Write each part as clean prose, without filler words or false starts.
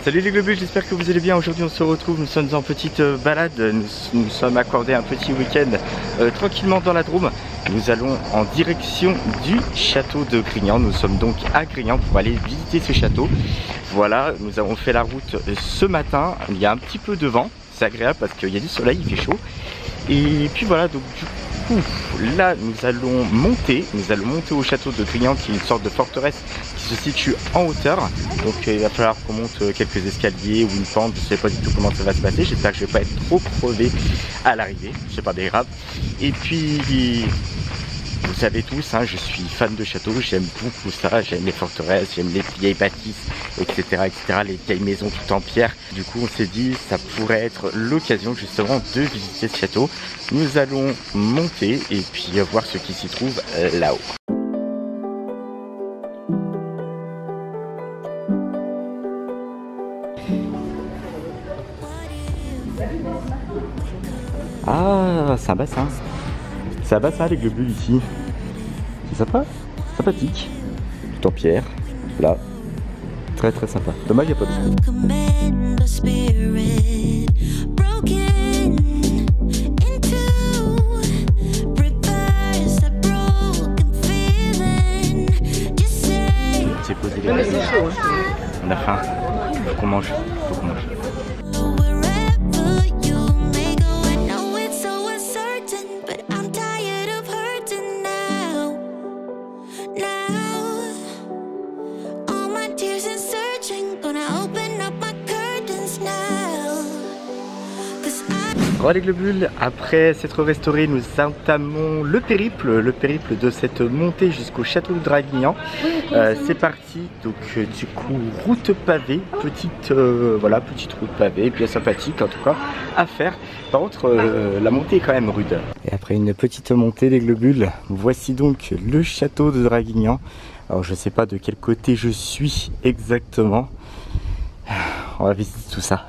Salut les globus, j'espère que vous allez bien. Aujourd'hui on se retrouve, nous sommes en petite balade, nous sommes accordés un petit week-end tranquillement dans la Drôme. Nous allons en direction du château de Grignan. Nous sommes donc à Grignan pour aller visiter ce château. Voilà, nous avons fait la route ce matin, il y a un petit peu de vent, c'est agréable parce qu'il y a du soleil, il fait chaud. Et puis voilà, donc du coup, là nous allons monter au château de Grignan qui est une sorte de forteresse qui se situe en hauteur. Donc il va falloir qu'on monte quelques escaliers ou une pente, je sais pas du tout comment ça va se passer. J'espère que je vais pas être trop crevé à l'arrivée, c'est pas des grave. Et puis vous savez tous, hein, je suis fan de château, j'aime beaucoup ça, j'aime les forteresses, j'aime les vieilles bâtisses, etc., les vieilles maisons toutes en pierre. Du coup on s'est dit ça pourrait être l'occasion justement de visiter ce château. Nous allons monter et puis voir ce qui s'y trouve là-haut. Ah, c'est un bassin. C'est un bassin avec le bulle ici. C'est sympa, sympathique. Tout en pierre, là. Très très sympa. Dommage, il n'y a pas de son. C'est posé les bases. On a faim. Faut qu'on mange. Faut qu'on mange. Bon les globules, après s'être restauré, nous entamons le périple de cette montée jusqu'au château de Draguignan. C'est parti, donc du coup route pavée, petite route pavée, bien sympathique en tout cas à faire. Par contre la montée est quand même rude. Et après une petite montée les globules, voici donc le château de Draguignan. Alors je sais pas de quel côté je suis exactement. On va visiter tout ça.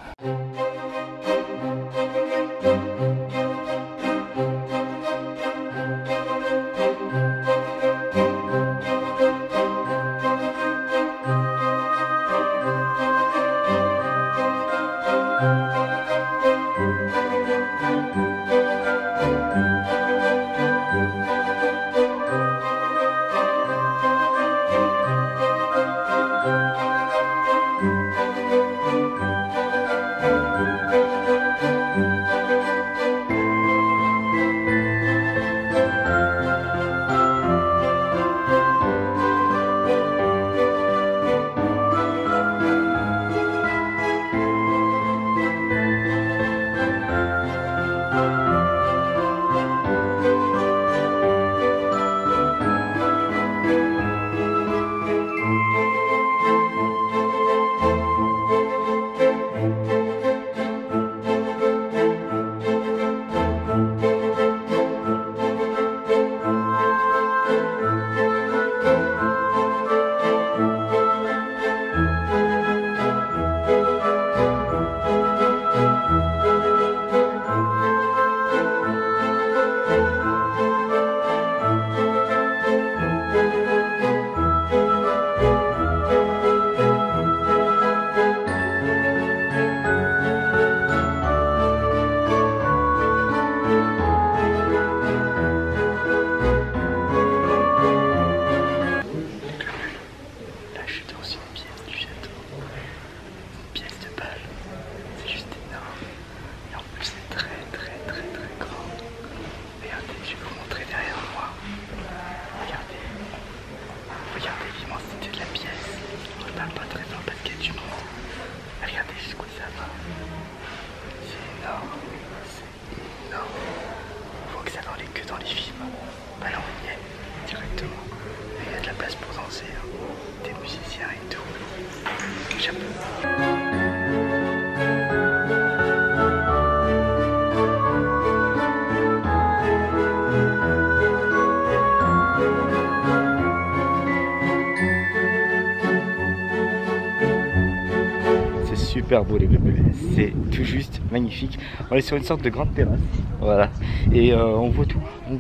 super beau les Globules, c'est tout juste magnifique. On est sur une sorte de grande terrasse, voilà, et on voit tout, on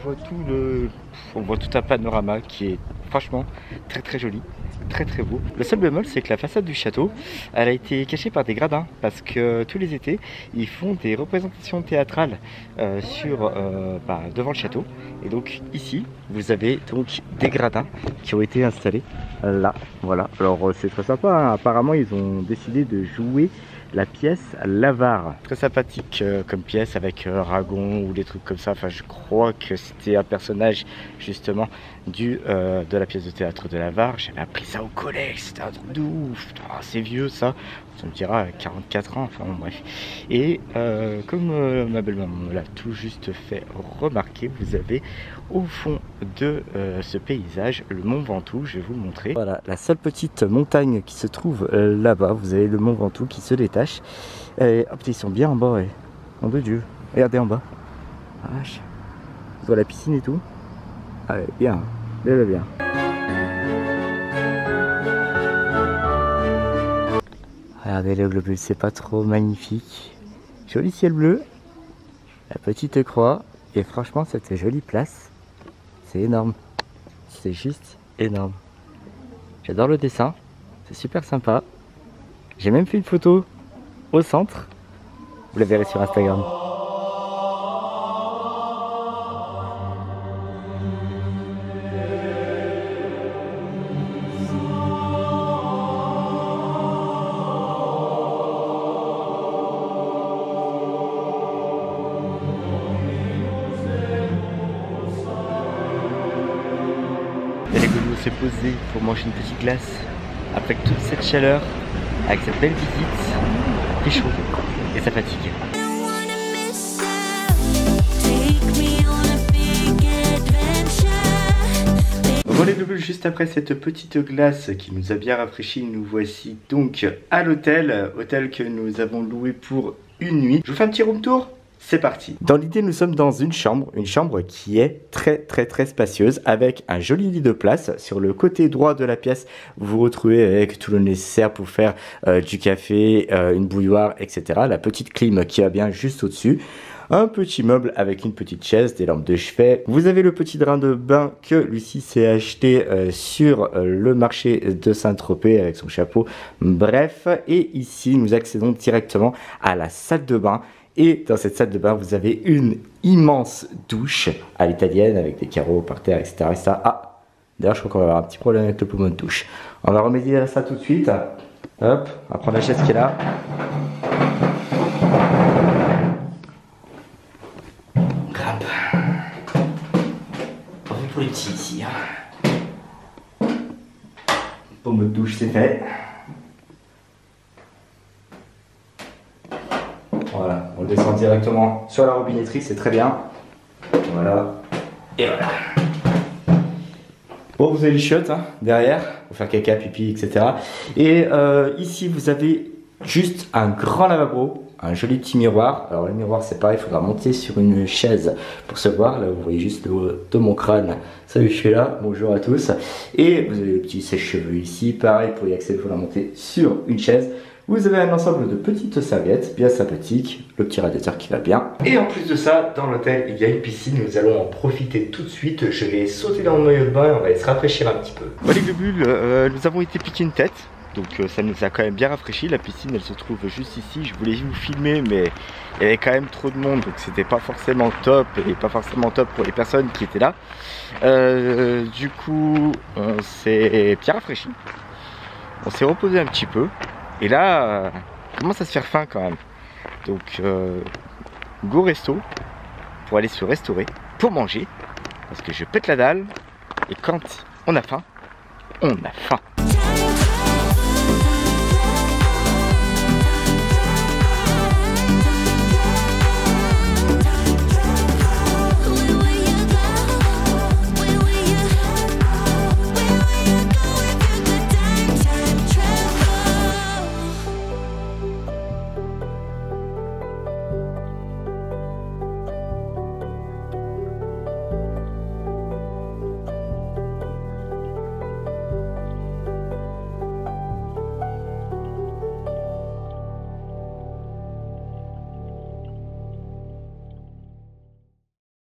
voit tout un panorama qui est franchement très joli. Très beau. Le seul bémol, c'est que la façade du château, elle a été cachée par des gradins parce que tous les étés, ils font des représentations théâtrales devant le château. Et donc ici, vous avez donc des gradins qui ont été installés là. Voilà. Alors c'est très sympa. Hein. Apparemment, ils ont décidé de jouer la pièce l'Avare. Très sympathique comme pièce avec Ragon ou des trucs comme ça. Enfin, je crois que c'était un personnage justement de la pièce de théâtre de l'Avare. J'avais appris ça au collège, c'était un truc de ouf. Oh, c'est vieux ça. Ça me dira 44 ans, enfin bon, bref. Et comme ma belle-maman me l'a tout juste fait remarquer, vous avez au fond de ce paysage le mont Ventoux, je vais vous le montrer. Voilà, la seule petite montagne qui se trouve là-bas, vous avez le mont Ventoux qui se détache. Et hop, ils sont bien en bas, en de Dieu. Regardez en bas. Ah, on voit la piscine et tout. Ah, bien, bien. Regardez le globule, c'est pas trop magnifique. Joli ciel bleu, la petite croix, et franchement cette jolie place, c'est énorme. C'est juste énorme. J'adore le dessin, c'est super sympa. J'ai même fait une photo au centre, vous la verrez sur Instagram. Et les Globules s'est posé pour manger une petite glace après toute cette chaleur, avec cette belle visite, c'est chaud et ça fatigue. Bon les Globules, juste après cette petite glace qui nous a bien rafraîchi, nous voici donc à l'hôtel, hôtel que nous avons loué pour une nuit. Je vous fais un petit room tour. C'est parti. Dans l'idée, nous sommes dans une chambre qui est très spacieuse avec un joli lit de place. Sur le côté droit de la pièce, vous vous retrouvez avec tout le nécessaire pour faire du café, une bouilloire, etc. La petite clim qui va bien juste au-dessus. Un petit meuble avec une petite chaise, des lampes de chevet. Vous avez le petit drain de bain que Lucie s'est acheté sur le marché de Saint-Tropez avec son chapeau. Bref, et ici, nous accédons directement à la salle de bain. Et dans cette salle de bain, vous avez une immense douche à l'italienne avec des carreaux par terre, etc. Ah, d'ailleurs, je crois qu'on va avoir un petit problème avec le poumon de douche. On va remédier à ça tout de suite. Hop, on va prendre la chaise qui est là. Grimpe. On fait pour les petits ici. Poumon de douche, c'est fait. Voilà, on descend directement sur la robinetterie, c'est très bien. Voilà, et voilà. Bon, vous avez les chiottes derrière, pour faire caca, pipi, etc. Et ici, vous avez juste un grand lavabo, un joli petit miroir. Alors le miroir, c'est pareil, il faudra monter sur une chaise pour se voir. Là, vous voyez juste le haut de mon crâne. Salut, je suis là, bonjour à tous. Et vous avez le petit sèche-cheveux ici, pareil, pour y accéder, il faudra monter sur une chaise. Vous avez un ensemble de petites serviettes bien sympathiques, le petit radiateur qui va bien. Et en plus de ça, dans l'hôtel, il y a une piscine, nous allons en profiter tout de suite. Je vais sauter dans le maillot de bain et on va aller se rafraîchir un petit peu. Bon les Globules, nous avons été piquer une tête, donc ça nous a quand même bien rafraîchi. La piscine, elle se trouve juste ici. Je voulais vous filmer, mais il y avait quand même trop de monde, donc c'était pas forcément top, et pas forcément top pour les personnes qui étaient là. Du coup, on s'est bien rafraîchi. On s'est reposé un petit peu. Et là, on commence à se faire faim quand même. Donc, go resto pour aller se restaurer, pour manger. Parce que je pète la dalle. Et quand on a faim, on a faim.